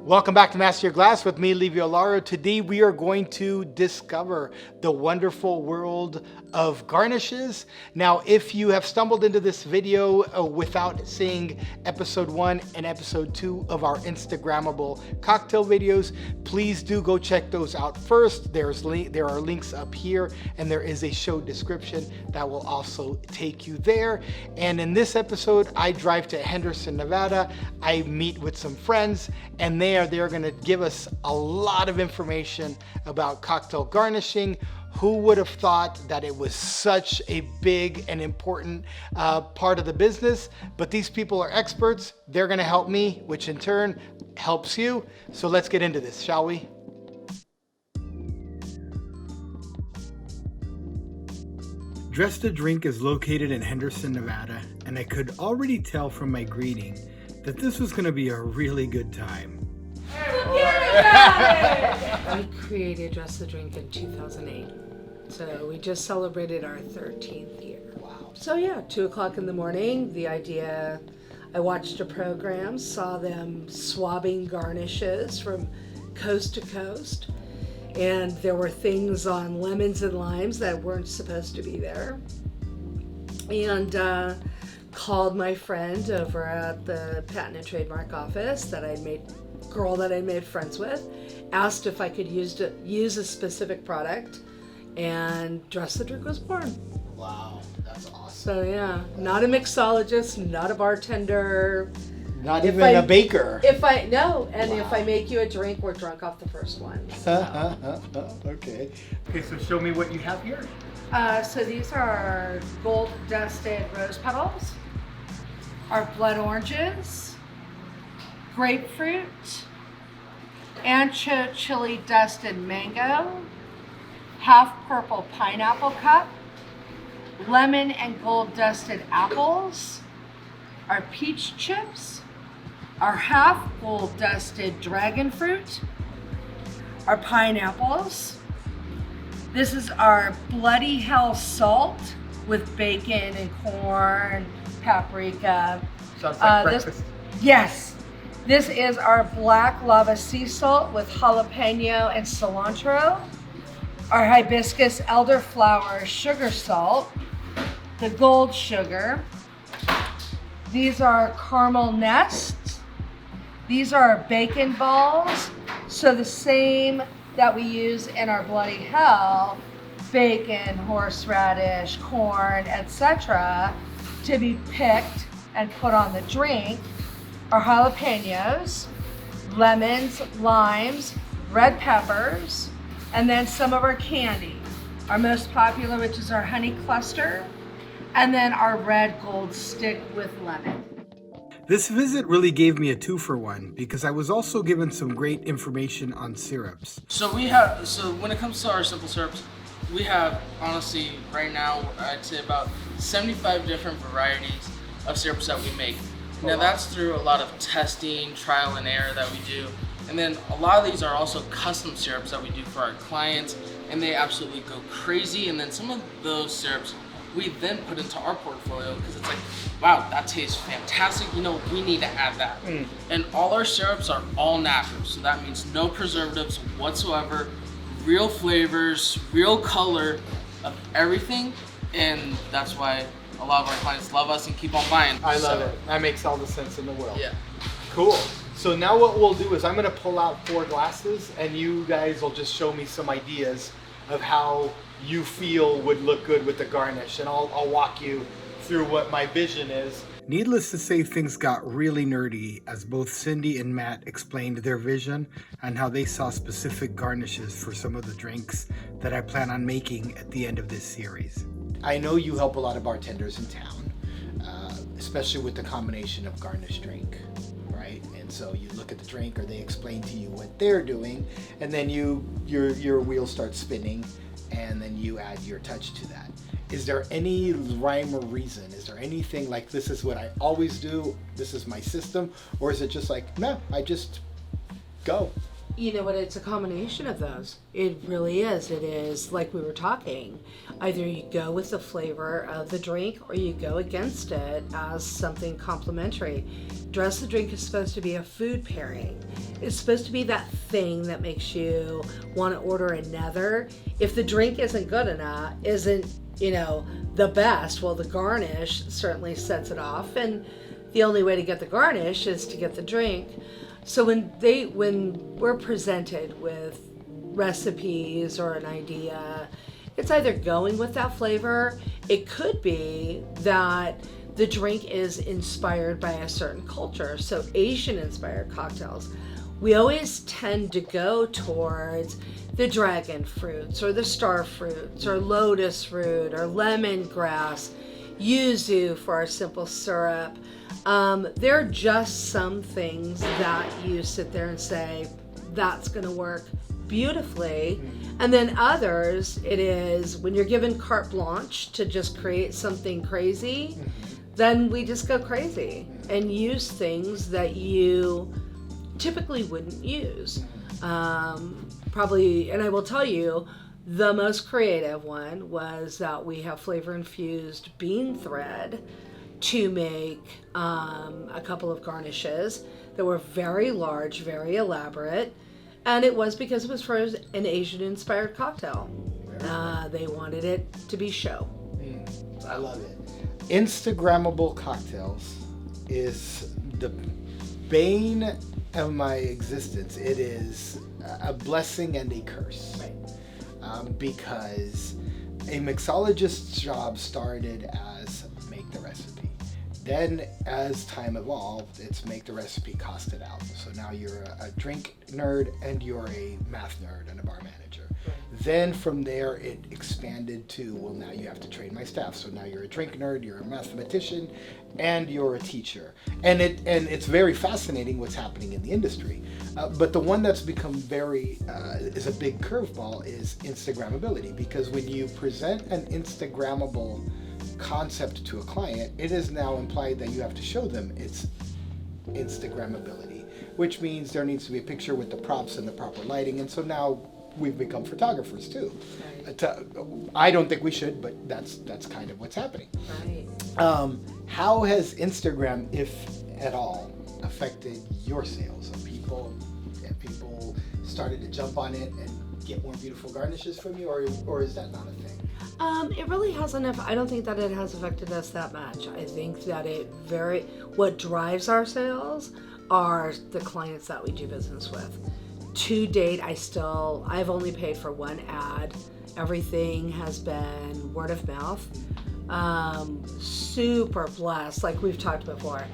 Welcome back to Master Your Glass with me, Livio, Lauro. Today we are going to discover the wonderful world of garnishes. Now, if you have stumbled into this video without seeing episode 1 and episode 2 of our Instagrammable cocktail videos, please do go check those out first. There are links up here, and there is a show description that will also take you there. And in this episode, I drive to Henderson, Nevada. I meet with some friends, and they're going to give us a lot of information about cocktail garnishing. Who would have thought that it was such a big and important part of the business? But these people are experts. They're going to help me, which in turn helps you. So let's get into this, shall we? Dress to Drink is located in Henderson, Nevada, and I could already tell from my greeting that this was going to be a really good time. We created Dress the Drink in 2008. So we just celebrated our 13th year. Wow. So yeah, 2 o'clock in the morning, the idea, I watched a program, saw them swabbing garnishes from coast to coast. And there were things on lemons and limes that weren't supposed to be there. And called my friend over at the Patent and Trademark Office that I made friends with, asked if I could use a specific product, and Dress the Drink was born. Wow, that's awesome. So yeah, not a mixologist, not a bartender, not even a baker. If I make you a drink, we're drunk off the first one. So. Okay, so show me what you have here. So these are gold dusted rose petals, our blood oranges, grapefruit, ancho chili dusted mango, half purple pineapple cup, lemon and gold dusted apples, our peach chips, our half gold dusted dragon fruit, our pineapples. This is our bloody hell salt with bacon and corn, paprika. Sounds like breakfast. Yes. This is our black lava sea salt with jalapeno and cilantro. Our hibiscus elderflower sugar salt. The gold sugar. These are caramel nests. These are our bacon balls. So the same that we use in our bloody hell, bacon, horseradish, corn, etc., to be picked and put on the drink. Our jalapenos, lemons, limes, red peppers, and then some of our candy. Our most popular, which is our honey cluster, and then our red gold stick with lemon. This visit really gave me a 2-for-1 because I was also given some great information on syrups. So when it comes to our simple syrups, we have, honestly, right now, I'd say about 75 different varieties of syrups that we make. Now that's through a lot of testing, trial and error that we do. And then a lot of these are also custom syrups that we do for our clients, and they absolutely go crazy. And then some of those syrups we then put into our portfolio because it's like, wow, that tastes fantastic. We need to add that. And all our syrups are all natural. So that means no preservatives whatsoever, real flavors, real color of everything. And that's why a lot of our clients love us and keep on buying. I love it. That makes all the sense in the world. Yeah. Cool. So now what we'll do is I'm going to pull out 4 glasses, and you guys will just show me some ideas of how you feel would look good with the garnish, and I'll walk you through what my vision is. Needless to say, things got really nerdy as both Cindy and Matt explained their vision and how they saw specific garnishes for some of the drinks that I plan on making at the end of this series. I know you help a lot of bartenders in town, especially with the combination of garnish drink, right? And so you look at the drink, or they explain to you what they're doing, and then your wheel starts spinning, and then you add your touch to that. Is there any rhyme or reason? Is there anything like, this is what I always do, this is my system? Or is it just like, no, I just go? You know what? It's a combination of those. It really is. It is like we were talking. Either you go with the flavor of the drink or you go against it as something complementary. Dress the drink is supposed to be a food pairing. It's supposed to be that thing that makes you want to order another. If the drink isn't good enough, isn't, the best, well, the garnish certainly sets it off. And the only way to get the garnish is to get the drink. So when we're presented with recipes or an idea, it's either going with that flavor. It could be that the drink is inspired by a certain culture. So Asian inspired cocktails, we always tend to go towards the dragon fruits or the star fruits or lotus fruit or lemongrass, yuzu for our simple syrup. There are just some things that you sit there and say, that's going to work beautifully. And then others, it is when you're given carte blanche to just create something crazy, then we just go crazy and use things that you typically wouldn't use. Probably, and I will tell you, the most creative one was that we have flavor infused bean thread to make a couple of garnishes that were very large, very elaborate, and it was because it was for an Asian inspired cocktail. They wanted it to be show. I love it. Instagrammable cocktails is the bane of my existence. It is a blessing and a curse. Because a mixologist's job started as make the recipe. Then as time evolved, it's make the recipe, cost it out. So now you're a drink nerd and you're a math nerd and a bar manager. Then from there it expanded to, well, now you have to train my staff. So now you're a drink nerd, you're a mathematician, and you're a teacher. And it's very fascinating what's happening in the industry. But the one that's become is a big curveball is Instagrammability, because when you present an Instagrammable concept to a client, it is now implied that you have to show them its Instagrammability, which means there needs to be a picture with the props and the proper lighting. And so now we've become photographers too. I don't think we should, but that's kind of what's happening. How has Instagram, if at all, affected your sales? Have people started to jump on it and get more beautiful garnishes from you, or is that not a thing? It really hasn't. I don't think that it has affected us that much. I think that what drives our sales are the clients that we do business with. To date, I've only paid for one ad. Everything has been word of mouth. Super blessed, like we've talked before.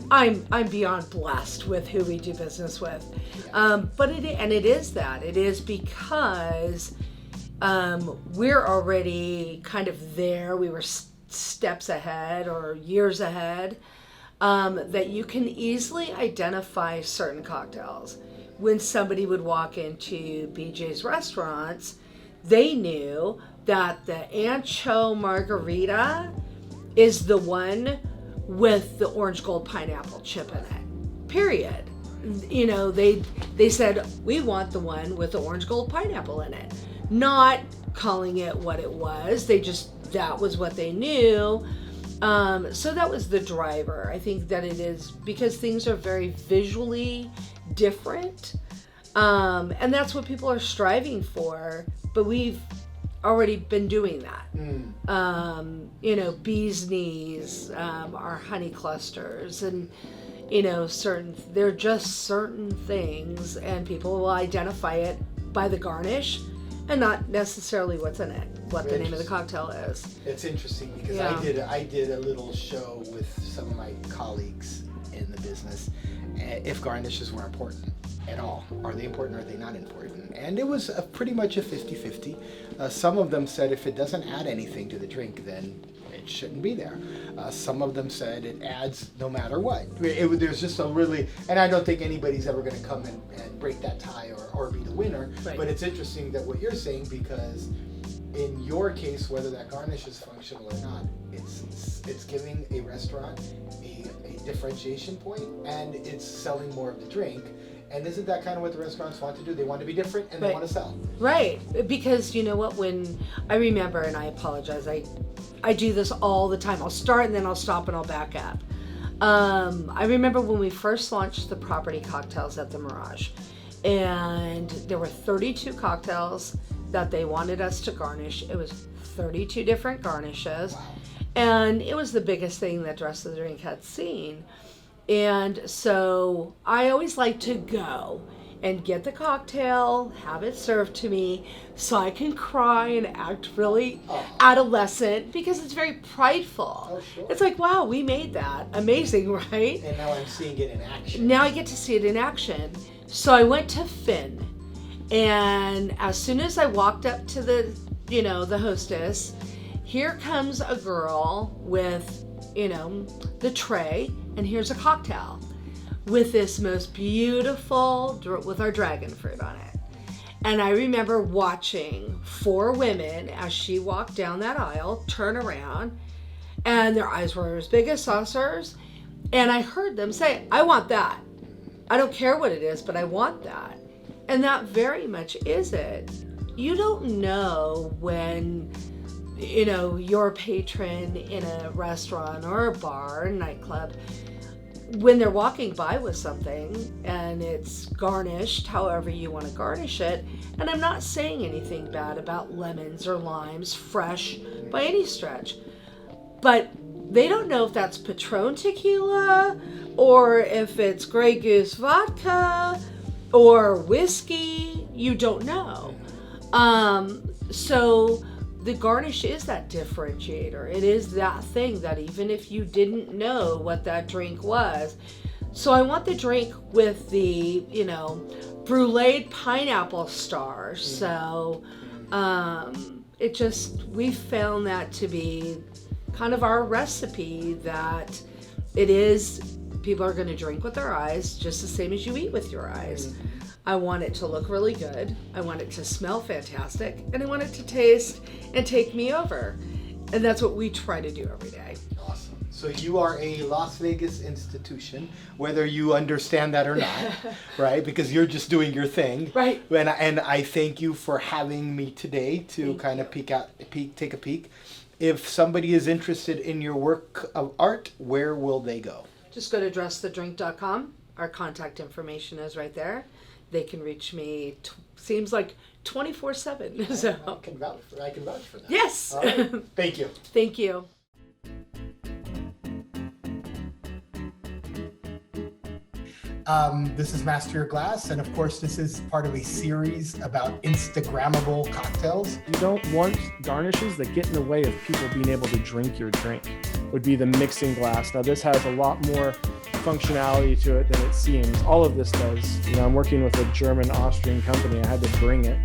I'm beyond blessed with who we do business with. But it is because we're already kind of there. We were steps ahead or years ahead, that you can easily identify certain cocktails. When somebody would walk into BJ's restaurants, they knew that the ancho margarita is the one with the orange gold pineapple chip in it. Period. They said, we want the one with the orange gold pineapple in it. Not calling it what it was. That was what they knew. So that was the driver. I think that it is because things are very visually different. And that's what people are striving for, but we've already been doing that. Bee's knees, our honey clusters, and there are just certain things, and people will identify it by the garnish and not necessarily what's in it, what the name of the cocktail is. It's interesting because I did a little show with some of my colleagues in the business, if garnishes were important at all. Are they important or are they not important? And it was pretty much a 50-50. Some of them said if it doesn't add anything to the drink, then it shouldn't be there. Some of them said it adds no matter what. There's just a really, and I don't think anybody's ever going to come and break that tie or be the winner. Right. But it's interesting that what you're saying, because in your case, whether that garnish is functional or not, it's giving a restaurant a differentiation point, and it's selling more of the drink. And isn't that kind of what the restaurants want to do? They want to be different and they Right. want to sell. Right, because you know what, when I remember, and I apologize, I do this all the time. I'll start and then I'll stop and I'll back up. I remember when we first launched the property cocktails at the Mirage, and there were 32 cocktails that they wanted us to garnish. It was 32 different garnishes. Wow. And it was the biggest thing that Dress the Drink had seen. And so I always like to go and get the cocktail, have it served to me, so I can cry and act really adolescent, because it's very prideful. Oh, sure. It's like, wow, we made that. Amazing, right? And now I'm seeing it in action. Now I get to see it in action. So I went to Finn, and as soon as I walked up to the hostess, here comes a girl with, the tray, and here's a cocktail with this most beautiful, with our dragon fruit on it. And I remember watching 4 women as she walked down that aisle, turn around, and their eyes were as big as saucers. And I heard them say, I want that. I don't care what it is, but I want that. And that very much is it. You don't know when, your patron in a restaurant or a bar or a nightclub, when they're walking by with something and it's garnished however you want to garnish it. And I'm not saying anything bad about lemons or limes fresh by any stretch, but they don't know if that's Patron tequila or if it's Grey Goose vodka or whiskey. You don't know. So the garnish is that differentiator. It is that thing that even if you didn't know what that drink was. So I want the drink with the, bruleed pineapple star. So we found that to be kind of our recipe, that it is, people are going to drink with their eyes just the same as you eat with your eyes. I want it to look really good. I want it to smell fantastic. And I want it to taste and take me over. And that's what we try to do every day. Awesome. So you are a Las Vegas institution, whether you understand that or not, right? Because you're just doing your thing. Right. And I thank you for having me today to kind of take a peek. If somebody is interested in your work of art, where will they go? Just go to dressthedrink.com. Our contact information is right there. They can reach me, seems like 24/7. So. I can vouch for that. Yes. All right. Thank you. Thank you. This is Master Your Glass, and of course this is part of a series about Instagrammable cocktails. You don't want garnishes that get in the way of people being able to drink your drink. Would be the mixing glass. Now this has a lot more functionality to it than it seems. All of this does. I'm working with a German-Austrian company. I had to bring it.